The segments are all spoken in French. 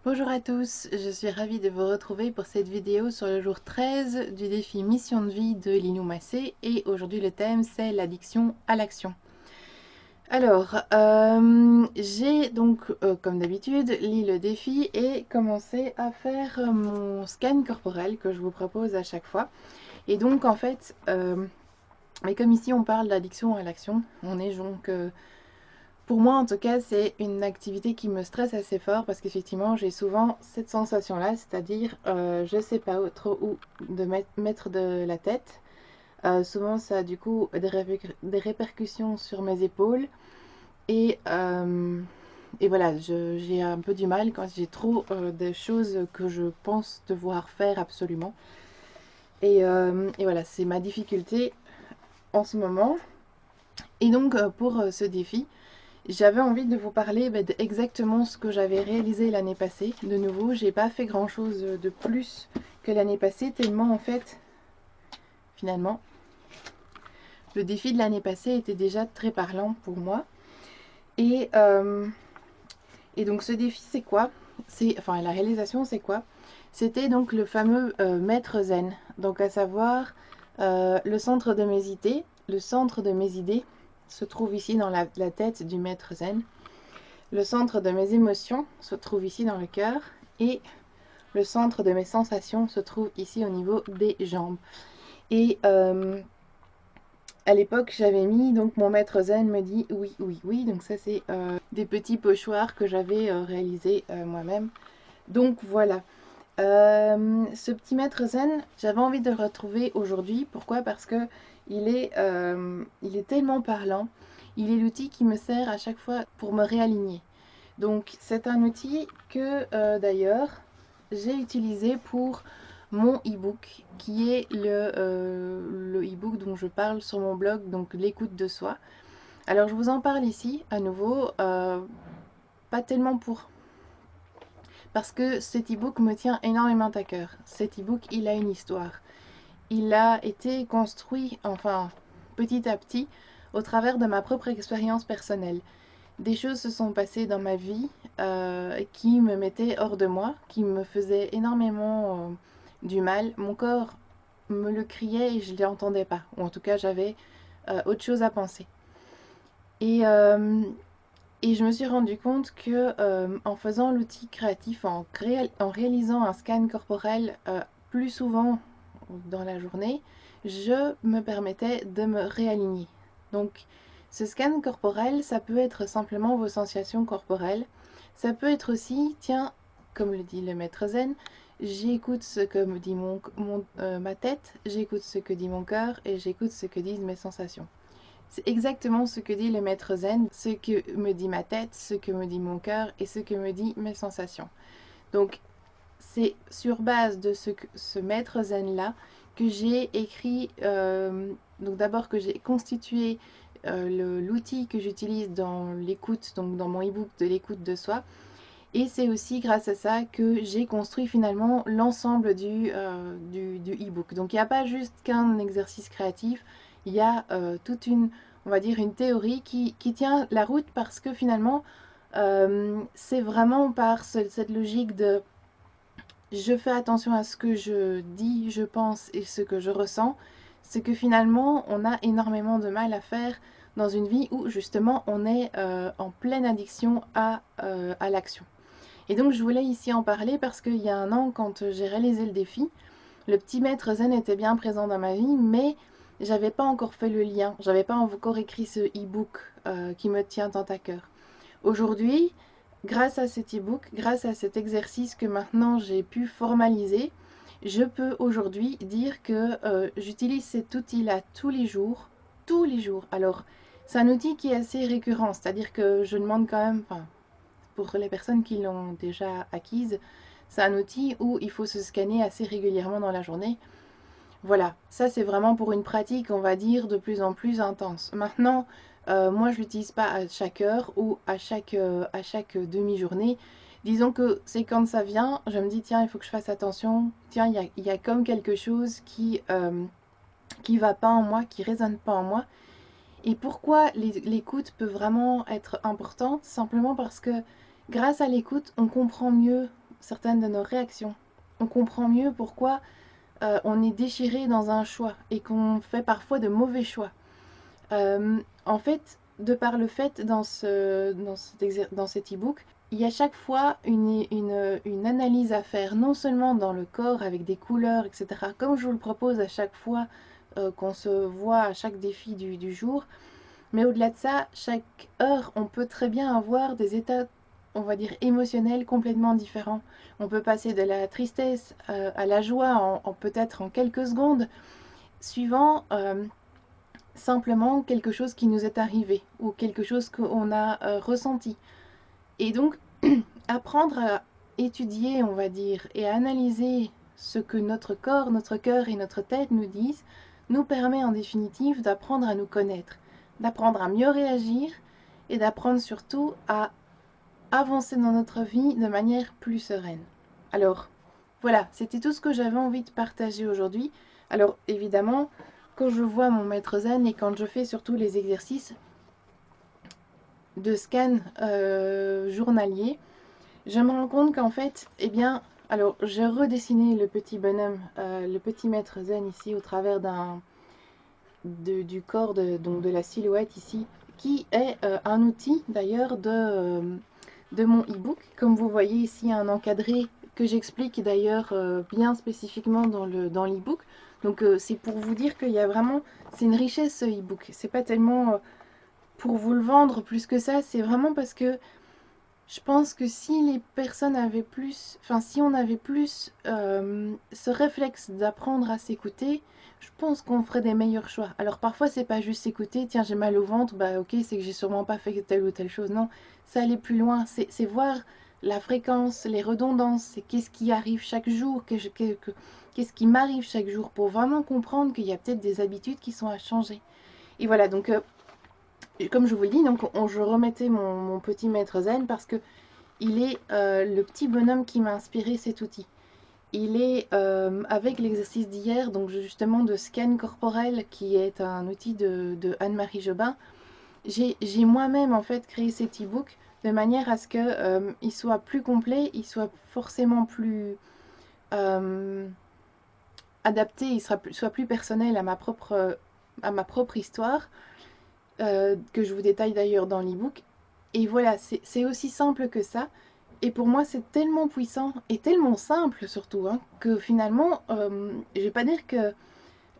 Bonjour à tous, je suis ravie de vous retrouver pour cette vidéo sur le jour 13 du défi Mission de vie de Linou Massé et aujourd'hui le thème c'est l'addiction à l'action. Alors, j'ai donc comme d'habitude lu le défi et commencé à faire mon scan corporel que je vous propose à chaque fois. Et donc en fait, mais comme ici on parle d'addiction à l'action, on est donc pour moi, en tout cas, c'est une activité qui me stresse assez fort parce qu'effectivement, j'ai souvent cette sensation-là, c'est-à-dire je sais pas trop où de mettre de la tête. Souvent, ça a du coup des répercussions sur mes épaules et, euh, et voilà, j'ai un peu du mal quand j'ai trop de choses que je pense devoir faire absolument. Et voilà, c'est ma difficulté en ce moment. Et donc, pour ce défi, j'avais envie de vous parler d'exactement ce que j'avais réalisé l'année passée. De nouveau, j'ai pas fait grand chose de plus que l'année passée, tellement en fait, finalement, le défi de l'année passée était déjà très parlant pour moi. Et, euh, et donc ce défi, c'est quoi? Enfin, la réalisation, c'est quoi? C'était donc le fameux maître zen. Donc à savoir, le centre de mes idées, le centre de mes idées se trouve ici dans la tête du maître zen. Le centre de mes émotions se trouve ici dans le cœur et le centre de mes sensations se trouve ici au niveau des jambes. Et à l'époque, j'avais mis, donc mon maître zen me dit oui, oui, oui. Donc ça, c'est des petits pochoirs que j'avais réalisés moi-même. Donc voilà. Ce petit maître zen, j'avais envie de le retrouver aujourd'hui. Pourquoi? Parce que il est tellement parlant. Il est l'outil qui me sert à chaque fois pour me réaligner. Donc c'est un outil que d'ailleurs j'ai utilisé pour mon e-book qui est le e-book dont je parle sur mon blog, donc l'écoute de soi. Alors je vous en parle ici à nouveau, pas tellement pour... Parce que cet e-book me tient énormément à cœur. Cet e-book, il a une histoire. Il a été construit, enfin, petit à petit, au travers de ma propre expérience personnelle. Des choses se sont passées dans ma vie qui me mettaient hors de moi, qui me faisaient énormément du mal. Mon corps me le criait et je ne l'entendais pas. Ou en tout cas, j'avais autre chose à penser. Et, euh, et je me suis rendu compte que en faisant l'outil créatif, en réalisant un scan corporel plus souvent dans la journée, je me permettais de me réaligner. Donc, ce scan corporel, ça peut être simplement vos sensations corporelles. Ça peut être aussi, tiens, comme le dit le maître zen, j'écoute ce que me dit ma tête, j'écoute ce que dit mon cœur et j'écoute ce que disent mes sensations. C'est exactement ce que dit le maître zen, ce que me dit ma tête, ce que me dit mon cœur et ce que me dit mes sensations. Donc, c'est sur base de ce maître zen là que j'ai écrit, donc d'abord que j'ai constitué l'outil que j'utilise dans l'écoute, donc dans mon e-book de l'écoute de soi. Et c'est aussi grâce à ça que j'ai construit finalement l'ensemble du e-book. Donc il n'y a pas juste qu'un exercice créatif, il y a toute une, on va dire, une théorie qui tient la route parce que finalement, c'est vraiment par cette logique de je fais attention à ce que je dis, je pense et ce que je ressens, c'est que finalement on a énormément de mal à faire dans une vie où justement on est en pleine addiction à l'action. Et donc je voulais ici en parler parce qu'il y a un an, quand j'ai réalisé le défi, le petit maître zen était bien présent dans ma vie, mais j'avais pas encore fait le lien, j'avais pas encore écrit ce e-book qui me tient tant à cœur. Aujourd'hui, grâce à cet e-book, grâce à cet exercice que maintenant j'ai pu formaliser, je peux aujourd'hui dire que j'utilise cet outil-là tous les jours, tous les jours. Alors, c'est un outil qui est assez récurrent, c'est-à-dire que je demande quand même, enfin, pour les personnes qui l'ont déjà acquise, c'est un outil où il faut se scanner assez régulièrement dans la journée. Voilà, ça c'est vraiment pour une pratique, on va dire, de plus en plus intense. Maintenant, moi je l'utilise pas à chaque heure ou à chaque demi-journée. Disons que c'est quand ça vient, je me dis tiens, il faut que je fasse attention, tiens, il y a comme quelque chose qui va pas en moi, qui résonne pas en moi. Et pourquoi l'écoute peut vraiment être importante? Simplement parce que grâce à l'écoute, on comprend mieux certaines de nos réactions. On comprend mieux pourquoi on est déchiré dans un choix et qu'on fait parfois de mauvais choix. En fait, de par le fait dans cet e-book, il y a chaque fois une analyse à faire, non seulement dans le corps avec des couleurs, etc., comme je vous le propose à chaque fois qu'on se voit à chaque défi du jour, mais au-delà de ça, chaque heure, on peut très bien avoir des états, on va dire, émotionnels complètement différents. On peut passer de la tristesse à la joie peut-être en quelques secondes, suivant simplement quelque chose qui nous est arrivé ou quelque chose qu'on a ressenti. Et donc, apprendre à étudier, on va dire, et à analyser ce que notre corps, notre cœur et notre tête nous disent, nous permet en définitive d'apprendre à nous connaître, d'apprendre à mieux réagir et d'apprendre surtout à avancer dans notre vie de manière plus sereine. Alors, voilà, c'était tout ce que j'avais envie de partager aujourd'hui. Alors, évidemment, quand je vois mon maître zen et quand je fais surtout les exercices de scan journalier, je me rends compte qu'en fait, eh bien, alors j'ai redessiné le petit bonhomme, le petit maître zen ici au travers du corps, donc de la silhouette ici, qui est un outil d'ailleurs de mon e-book. Comme vous voyez ici, un encadré que j'explique d'ailleurs bien spécifiquement dans l'e-book. Donc c'est pour vous dire qu'il y a vraiment, c'est une richesse ce e-book. C'est pas tellement pour vous le vendre plus que ça, c'est vraiment parce que je pense que si les personnes avaient plus, enfin si on avait plus ce réflexe d'apprendre à s'écouter, je pense qu'on ferait des meilleurs choix. Alors parfois c'est pas juste s'écouter, tiens j'ai mal au ventre, bah ok c'est que j'ai sûrement pas fait telle ou telle chose, non, ça allait plus loin, c'est voir la fréquence, les redondances, c'est qu'est-ce qui arrive chaque jour, qu'est-ce qui m'arrive chaque jour pour vraiment comprendre qu'il y a peut-être des habitudes qui sont à changer. Et voilà, donc comme je vous le dis, donc je remettais mon petit maître zen parce que il est le petit bonhomme qui m'a inspiré cet outil. Il est avec l'exercice d'hier, donc justement de scan corporel, qui est un outil de Anne-Marie Jobin. J'ai moi-même en fait créé cet e-book de manière à ce que il soit plus complet, il soit forcément plus adapté, il soit plus personnel à ma propre histoire, que je vous détaille d'ailleurs dans l'e-book. Et voilà, c'est aussi simple que ça. Et pour moi, c'est tellement puissant et tellement simple surtout, hein, que finalement, je vais pas dire que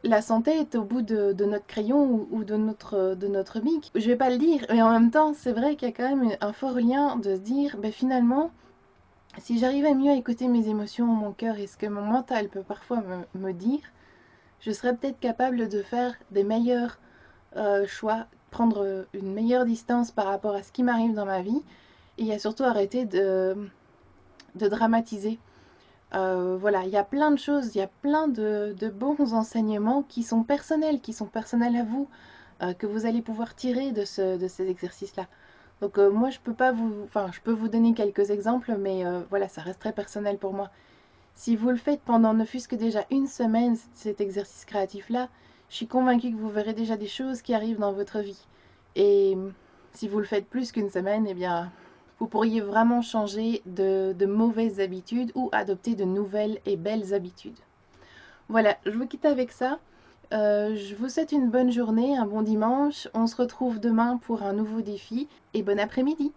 la santé est au bout de notre crayon ou de notre bic. Je vais pas le dire, mais en même temps, c'est vrai qu'il y a quand même un fort lien de se dire, ben finalement, si j'arrivais mieux à écouter mes émotions, mon cœur et ce que mon mental peut parfois me dire, je serais peut-être capable de faire des meilleurs choix, prendre une meilleure distance par rapport à ce qui m'arrive dans ma vie, et à surtout arrêter de dramatiser. Voilà, il y a plein de choses, il y a plein de bons enseignements qui sont personnels à vous, que vous allez pouvoir tirer de ces exercices-là. Donc moi, je peux pas vous, enfin, je peux vous donner quelques exemples, mais voilà, ça reste très personnel pour moi. Si vous le faites pendant ne fût-ce que déjà une semaine, cet exercice créatif-là, je suis convaincue que vous verrez déjà des choses qui arrivent dans votre vie. Et si vous le faites plus qu'une semaine, eh bien, vous pourriez vraiment changer de mauvaises habitudes ou adopter de nouvelles et belles habitudes. Voilà, je vous quitte avec ça. Je vous souhaite une bonne journée, un bon dimanche. On se retrouve demain pour un nouveau défi et bon après-midi.